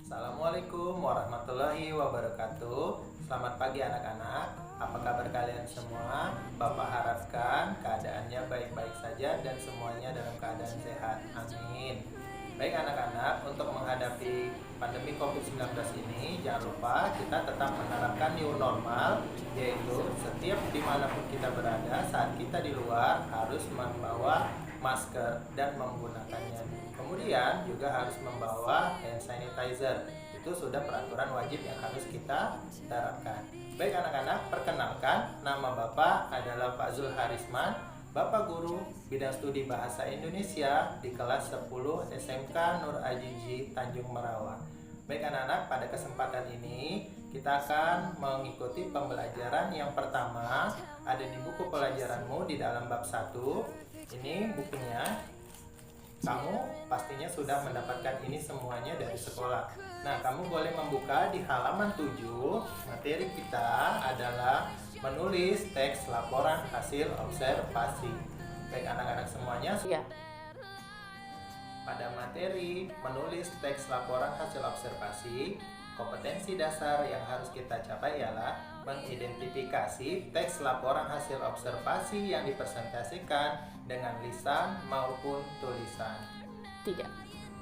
Assalamualaikum warahmatullahi wabarakatuh. Selamat pagi anak-anak. Apa kabar kalian semua? Bapak harapkan keadaannya baik-baik saja dan semuanya dalam keadaan sehat. Amin. Baik anak-anak, untuk menghadapi pandemi COVID-19 ini, jangan lupa kita tetap menerapkan new normal, yaitu setiap dimanapun kita berada, saat kita di luar harus membawa masker dan menggunakannya. Kemudian juga harus membawa hand sanitizer. Itu sudah peraturan wajib yang harus kita terapkan. Baik anak-anak, perkenalkan, nama Bapak adalah Pak Zul Harisman, Bapak Guru Bidang Studi Bahasa Indonesia di kelas 10 SMK Nur Ajiji Tanjung Merawa. Baik anak-anak, pada kesempatan ini kita akan mengikuti pembelajaran yang pertama, ada di buku pelajaranmu di dalam bab 1. Ini bukunya. Kamu pastinya sudah mendapatkan ini semuanya dari sekolah. Nah, kamu boleh membuka di halaman 7. Materi kita adalah menulis teks laporan hasil observasi. Baik anak-anak semuanya. Ya. Pada materi menulis teks laporan hasil observasi, kompetensi dasar yang harus kita capai ialah mengidentifikasi teks laporan hasil observasi yang dipresentasikan dengan lisan maupun tulisan. 3.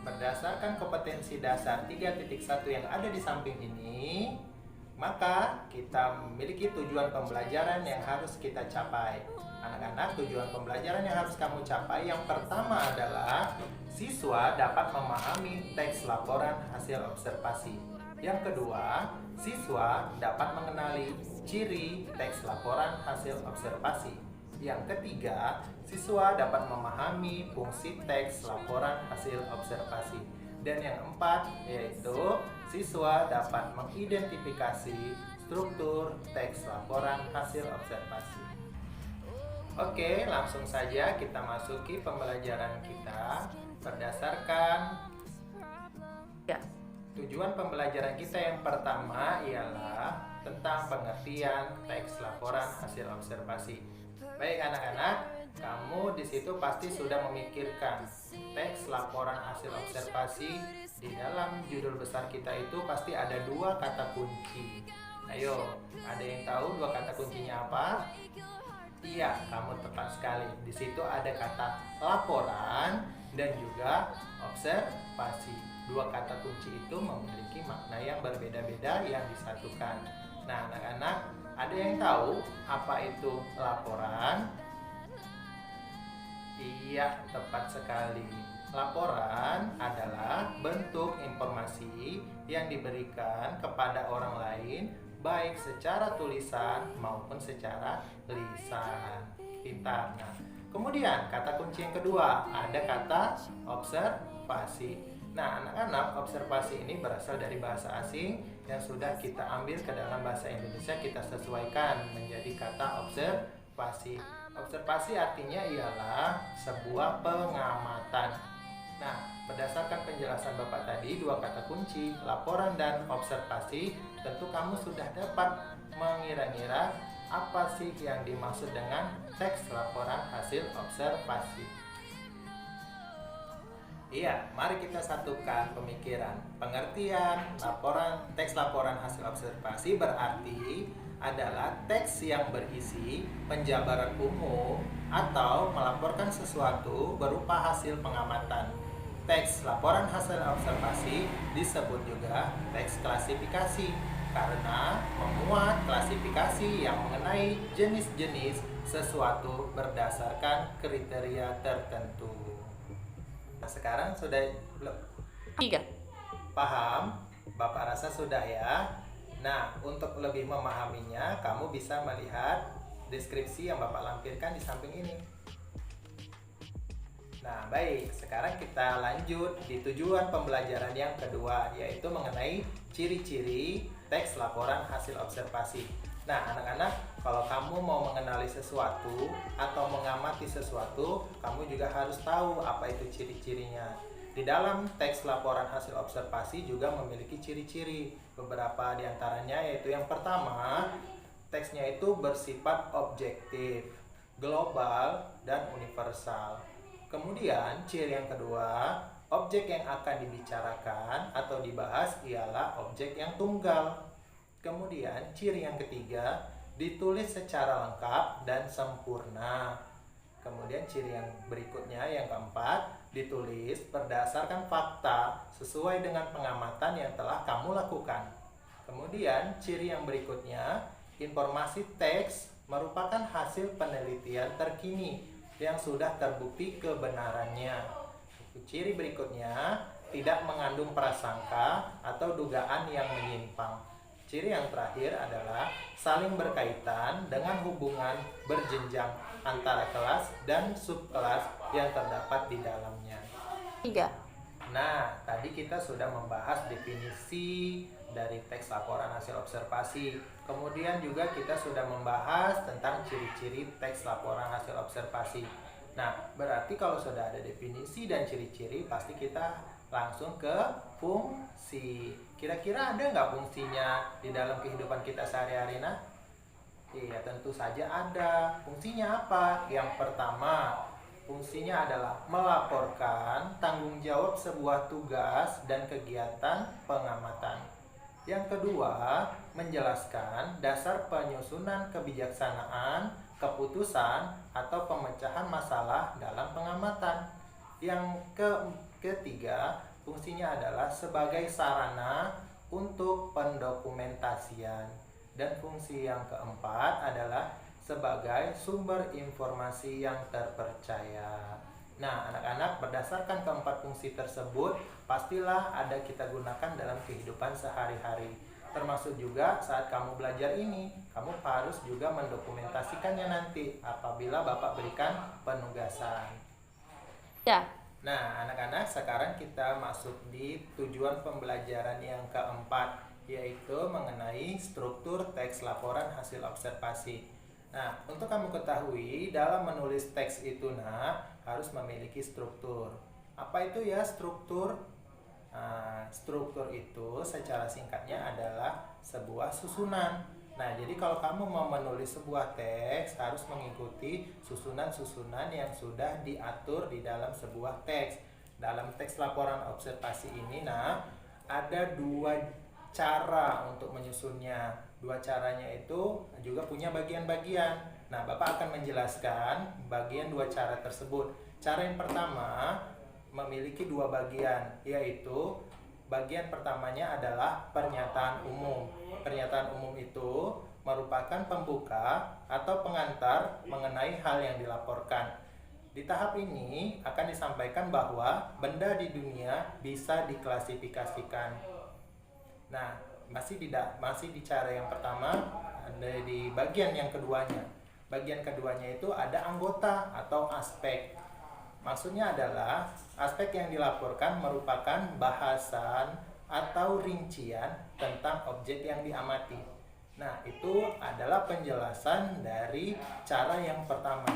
Berdasarkan kompetensi dasar 3.1 yang ada di samping ini, maka kita memiliki tujuan pembelajaran yang harus kita capai. Anak-anak, tujuan pembelajaran yang harus kamu capai yang pertama adalah siswa dapat memahami teks laporan hasil observasi. Yang kedua, siswa dapat mengenali ciri teks laporan hasil observasi. Yang ketiga, siswa dapat memahami fungsi teks laporan hasil observasi. Dan yang keempat, yaitu siswa dapat mengidentifikasi struktur teks laporan hasil observasi. Oke, langsung saja kita masuki pembelajaran kita berdasarkan tujuan pembelajaran kita yang pertama ialah tentang pengertian teks laporan hasil observasi. Baik anak-anak, kamu di situ pasti sudah memikirkan teks laporan hasil observasi. Di dalam judul besar kita itu pasti ada 2 kata kunci. Ayo, ada yang tahu 2 kata kuncinya apa? Iya, kamu tepat sekali. Di situ ada kata laporan dan juga observasi. 2 kata kunci itu memiliki makna yang berbeda-beda yang disatukan. Nah, anak-anak, ada yang tahu apa itu laporan? Iya, tepat sekali. Laporan adalah bentuk informasi yang diberikan kepada orang lain, baik secara tulisan maupun secara lisan. Pintar. Nah, kemudian kata kunci yang kedua, ada kata observasi. Nah, anak-anak, observasi ini berasal dari bahasa asing yang sudah kita ambil ke dalam bahasa Indonesia, kita sesuaikan menjadi kata observasi. Observasi artinya ialah sebuah pengamatan. Nah, berdasarkan penjelasan Bapak tadi, 2 kata kunci, laporan dan observasi, tentu kamu sudah dapat mengira-ngira apa sih yang dimaksud dengan teks laporan hasil observasi. Iya, mari kita satukan pemikiran. Pengertian teks laporan hasil observasi berarti adalah teks yang berisi penjabaran umum atau melaporkan sesuatu berupa hasil pengamatan. Teks laporan hasil observasi disebut juga teks klasifikasi karena memuat klasifikasi yang mengenai jenis-jenis sesuatu berdasarkan kriteria tertentu. Nah, sekarang sudah 3. paham? Bapak rasa sudah ya. Nah, untuk lebih memahaminya, kamu bisa melihat deskripsi yang Bapak lampirkan di samping ini. Nah, baik. Sekarang kita lanjut di tujuan pembelajaran yang kedua, yaitu mengenai ciri-ciri teks laporan hasil observasi. Nah, anak-anak, kalau kamu mau mengenali sesuatu atau mengamati sesuatu, kamu juga harus tahu apa itu ciri-cirinya. Di dalam teks laporan hasil observasi juga memiliki ciri-ciri. Beberapa di antaranya yaitu yang pertama, teksnya itu bersifat objektif, global, dan universal. Kemudian, ciri yang kedua, objek yang akan dibicarakan atau dibahas ialah objek yang tunggal. Kemudian ciri yang ketiga, ditulis secara lengkap dan sempurna. Kemudian ciri yang berikutnya yang keempat, ditulis berdasarkan fakta sesuai dengan pengamatan yang telah kamu lakukan. Kemudian ciri yang berikutnya, informasi teks merupakan hasil penelitian terkini yang sudah terbukti kebenarannya. Ciri berikutnya, tidak mengandung prasangka atau dugaan yang menyimpang. Ciri yang terakhir adalah saling berkaitan dengan hubungan berjenjang antara kelas dan subkelas yang terdapat di dalamnya. 3. Nah, tadi kita sudah membahas definisi dari teks laporan hasil observasi. Kemudian juga kita sudah membahas tentang ciri-ciri teks laporan hasil observasi. Nah, berarti kalau sudah ada definisi dan ciri-ciri, pasti kita langsung ke fungsi. Kira-kira ada nggak fungsinya di dalam kehidupan kita sehari-hari, Nah? Iya, tentu saja ada. Fungsinya apa? Yang pertama, fungsinya adalah melaporkan tanggung jawab sebuah tugas dan kegiatan pengamatan. Yang kedua, menjelaskan dasar penyusunan kebijaksanaan, keputusan, atau pemecahan masalah dalam pengamatan. Yang ketiga, fungsinya adalah sebagai sarana untuk pendokumentasian. Dan fungsi yang keempat adalah sebagai sumber informasi yang terpercaya. Nah, anak-anak, berdasarkan keempat fungsi tersebut, pastilah ada kita gunakan dalam kehidupan sehari-hari. Termasuk juga saat kamu belajar ini, kamu harus juga mendokumentasikannya nanti apabila Bapak berikan penugasan. Ya. Nah, anak-anak, sekarang kita masuk di tujuan pembelajaran yang keempat, yaitu mengenai struktur teks laporan hasil observasi. Nah, untuk kamu ketahui, dalam menulis teks itu, harus memiliki struktur. Apa itu ya struktur? Nah, struktur itu secara singkatnya adalah sebuah susunan. Nah, jadi kalau kamu mau menulis sebuah teks, harus mengikuti susunan-susunan yang sudah diatur di dalam sebuah teks. Dalam teks laporan observasi ini, ada dua cara untuk menyusunnya. Dua caranya itu juga punya bagian-bagian. Nah, Bapak akan menjelaskan bagian dua cara tersebut. Cara yang pertama memiliki dua bagian, yaitu bagian pertamanya adalah pernyataan umum. Pernyataan umum itu merupakan pembuka atau pengantar mengenai hal yang dilaporkan. Di tahap ini akan disampaikan bahwa benda di dunia bisa diklasifikasikan. Nah, masih di cara yang pertama, ada di bagian yang keduanya. Bagian keduanya itu ada anggota atau aspek. Maksudnya adalah aspek yang dilaporkan merupakan bahasan atau rincian tentang objek yang diamati. Nah, itu adalah penjelasan dari cara yang pertama.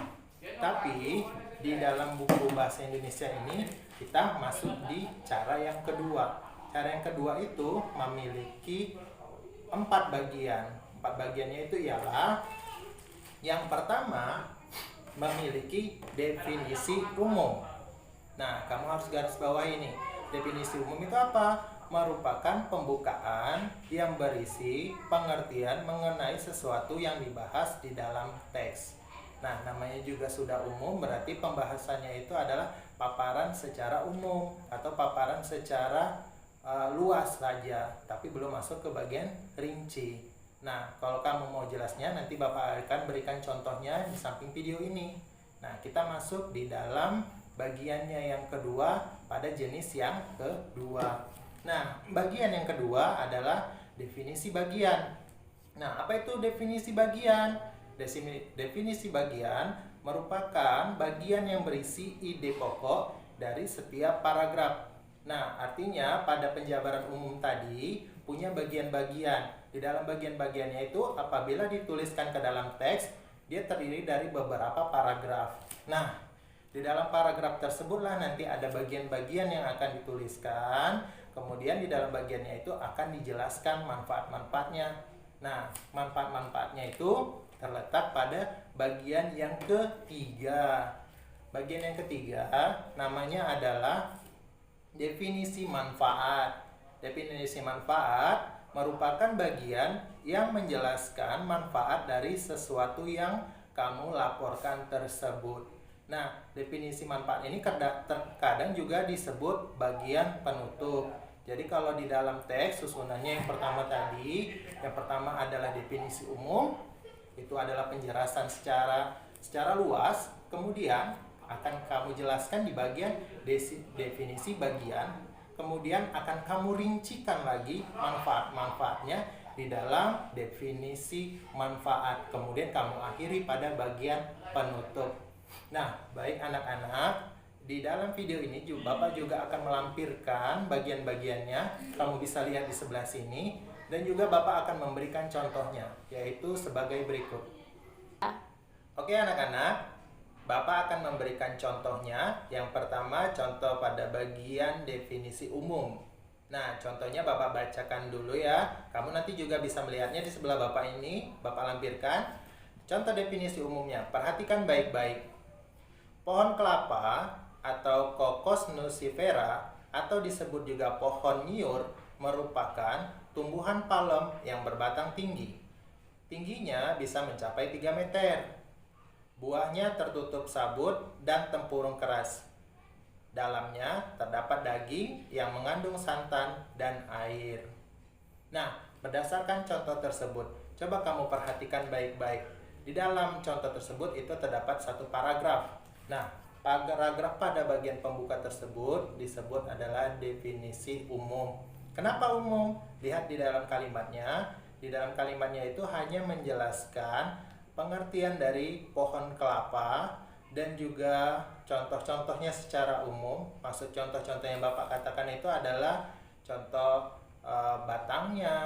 Tapi di dalam buku bahasa Indonesia ini kita masuk di cara yang kedua. Cara yang kedua itu memiliki 4 bagian. 4 bagiannya itu ialah yang pertama memiliki definisi umum. Nah, kamu harus garis bawahi ini. Definisi umum itu apa? Merupakan pembukaan yang berisi pengertian mengenai sesuatu yang dibahas di dalam teks. Nah, namanya juga sudah umum, berarti pembahasannya itu adalah paparan secara umum atau paparan secara luas saja, tapi belum masuk ke bagian rinci. Nah, kalau kamu mau jelasnya, nanti Bapak akan berikan contohnya di samping video ini. Nah, kita masuk di dalam bagiannya yang kedua pada jenis yang kedua. Nah, bagian yang kedua adalah definisi bagian. Nah, apa itu definisi bagian? Definisi bagian merupakan bagian yang berisi ide pokok dari setiap paragraf. Nah, artinya pada penjabaran umum tadi punya bagian-bagian. Di dalam bagian-bagiannya itu apabila dituliskan ke dalam teks, dia terdiri dari beberapa paragraf. Nah, di dalam paragraf tersebutlah nanti ada bagian-bagian yang akan dituliskan. Kemudian di dalam bagiannya itu akan dijelaskan manfaat-manfaatnya. Nah, manfaat-manfaatnya itu terletak pada bagian yang ketiga. Bagian yang ketiga namanya adalah Definisi manfaat. Definisi manfaat merupakan bagian yang menjelaskan manfaat dari sesuatu yang kamu laporkan tersebut. Nah, definisi manfaat ini terkadang juga disebut bagian penutup. Jadi kalau di dalam teks susunannya yang pertama adalah definisi umum, itu adalah penjelasan secara luas, kemudian akan kamu jelaskan di bagian definisi bagian, kemudian akan kamu rincikan lagi manfaat-manfaatnya di dalam definisi manfaat, kemudian kamu akhiri pada bagian penutup. Nah, baik anak-anak, di dalam video ini Bapak juga akan melampirkan bagian-bagiannya, kamu bisa lihat di sebelah sini, dan juga Bapak akan memberikan contohnya, yaitu sebagai berikut. Oke anak-anak, Bapak akan memberikan contohnya. Yang pertama, contoh pada bagian definisi umum. Nah, contohnya Bapak bacakan dulu ya. Kamu nanti juga bisa melihatnya di sebelah Bapak ini. Bapak lampirkan contoh definisi umumnya. Perhatikan baik-baik. Pohon kelapa atau Cocos nucifera atau disebut juga pohon nyiur merupakan tumbuhan palem yang berbatang tinggi. Tingginya bisa mencapai 3 meter. Buahnya tertutup sabut dan tempurung keras. Dalamnya terdapat daging yang mengandung santan dan air. Nah, berdasarkan contoh tersebut, coba kamu perhatikan baik-baik. Di dalam contoh tersebut itu terdapat satu paragraf. Nah, paragraf pada bagian pembuka tersebut disebut adalah definisi umum. Kenapa umum? Lihat di dalam kalimatnya. Di dalam kalimatnya itu hanya menjelaskan pengertian dari pohon kelapa dan juga contoh-contohnya secara umum. Maksud contoh-contoh yang Bapak katakan itu adalah contoh batangnya,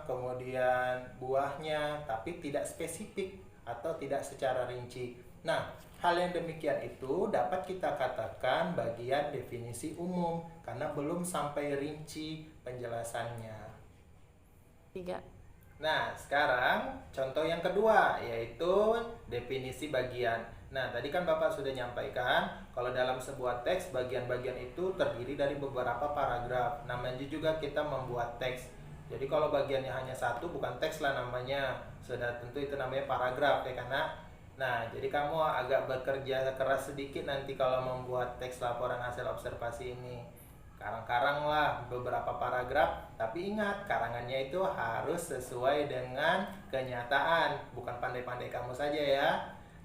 kemudian buahnya, tapi tidak spesifik atau tidak secara rinci. Nah, hal yang demikian itu dapat kita katakan bagian definisi umum karena belum sampai rinci penjelasannya. 3. Nah, sekarang contoh yang kedua yaitu definisi bagian. Nah, tadi kan Bapak sudah nyampaikan kalau dalam sebuah teks bagian-bagian itu terdiri dari beberapa paragraf. Namanya juga kita membuat teks. Jadi kalau bagiannya hanya satu bukan teks lah namanya. Sudah tentu itu namanya paragraf ya karena. Nah, jadi kamu agak bekerja keras sedikit nanti kalau membuat teks laporan hasil observasi ini. Karang-karang lah beberapa paragraf, tapi ingat karangannya itu harus sesuai dengan kenyataan, bukan pandai-pandai kamu saja ya.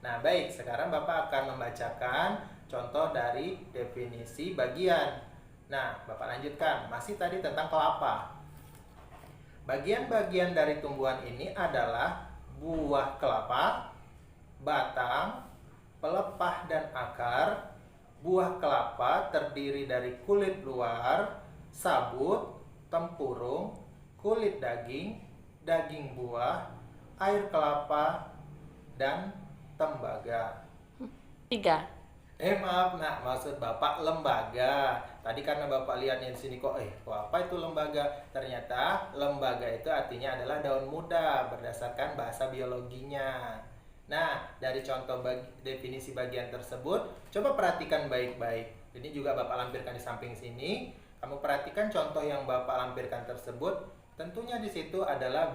Nah baik, sekarang Bapak akan membacakan contoh dari definisi bagian. Nah Bapak lanjutkan, masih tadi tentang kelapa. Bagian-bagian dari tumbuhan ini adalah buah kelapa, batang, pelepah dan akar. Buah kelapa terdiri dari kulit luar, sabut, tempurung, kulit daging, daging buah, air kelapa, dan tembaga. 3. Maaf nak, maksud Bapak lembaga. Tadi karena Bapak lihatnya di sini kok apa itu lembaga? Ternyata lembaga itu artinya adalah daun muda berdasarkan bahasa biologinya. Nah, dari contoh definisi bagian tersebut, coba perhatikan baik-baik. Ini juga Bapak lampirkan di samping sini. Kamu perhatikan contoh yang Bapak lampirkan tersebut. Tentunya di situ adalah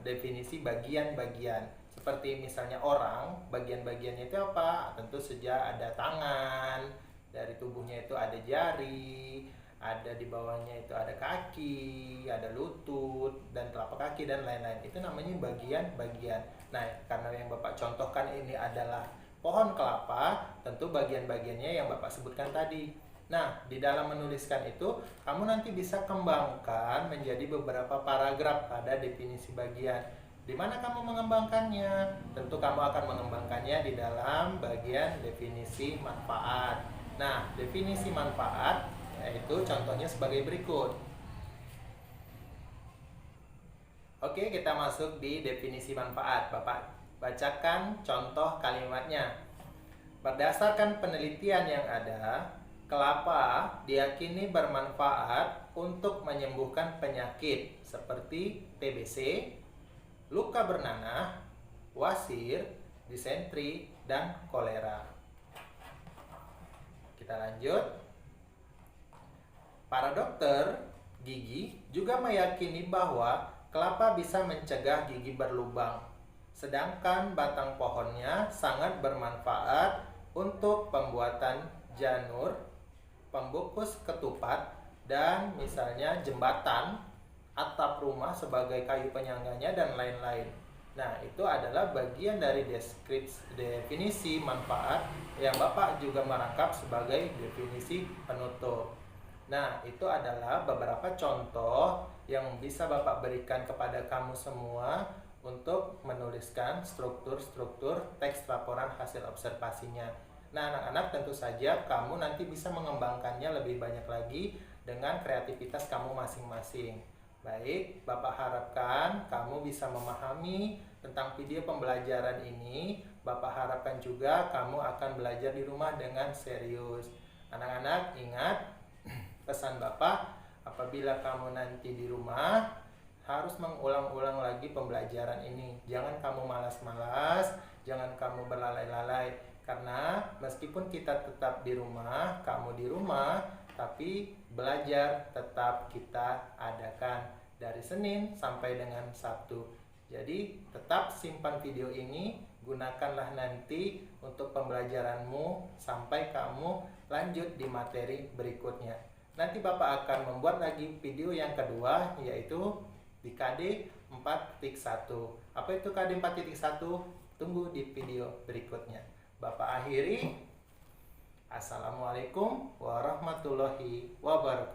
definisi bagian-bagian. Seperti misalnya orang, bagian-bagiannya itu apa? Tentu saja ada tangan, dari tubuhnya itu ada jari, ada di bawahnya itu ada kaki, ada lutut, dan telapak kaki, dan lain-lain. Itu namanya bagian-bagian. Nah, karena yang Bapak contohkan ini adalah pohon kelapa, tentu bagian-bagiannya yang Bapak sebutkan tadi. Nah, di dalam menuliskan itu, kamu nanti bisa kembangkan menjadi beberapa paragraf pada definisi bagian. Di mana kamu mengembangkannya? Tentu kamu akan mengembangkannya di dalam bagian definisi manfaat. Nah, definisi manfaat yaitu contohnya sebagai berikut. Oke, kita masuk di definisi manfaat. Bapak bacakan contoh kalimatnya. Berdasarkan penelitian yang ada, kelapa diyakini bermanfaat untuk menyembuhkan penyakit seperti TBC, luka bernanah, wasir, disentri, dan kolera. Kita lanjut. Para dokter gigi juga meyakini bahwa kelapa bisa mencegah gigi berlubang, sedangkan batang pohonnya sangat bermanfaat untuk pembuatan janur, pembungkus ketupat, dan misalnya jembatan, atap rumah sebagai kayu penyangganya, dan lain-lain. Nah, itu adalah bagian dari definisi manfaat yang Bapak juga merangkap sebagai definisi penutup. Nah, itu adalah beberapa contoh yang bisa Bapak berikan kepada kamu semua untuk menuliskan struktur-struktur teks laporan hasil observasinya. Nah, anak-anak, tentu saja kamu nanti bisa mengembangkannya lebih banyak lagi dengan kreativitas kamu masing-masing. Baik, Bapak harapkan kamu bisa memahami tentang video pembelajaran ini. Bapak harapkan juga kamu akan belajar di rumah dengan serius. Anak-anak, ingat pesan Bapak, apabila kamu nanti di rumah harus mengulang-ulang lagi pembelajaran ini. Jangan kamu malas-malas, jangan kamu berlalai-lalai. Karena meskipun kita tetap di rumah, kamu di rumah, tapi belajar tetap kita adakan dari Senin sampai dengan Sabtu. Jadi tetap simpan video ini, gunakanlah nanti untuk pembelajaranmu sampai kamu lanjut di materi berikutnya. Nanti Bapak akan membuat lagi video yang kedua, yaitu di KD 4.1. Apa itu KD 4.1? Tunggu di video berikutnya. Bapak akhiri. Assalamualaikum warahmatullahi wabarakatuh.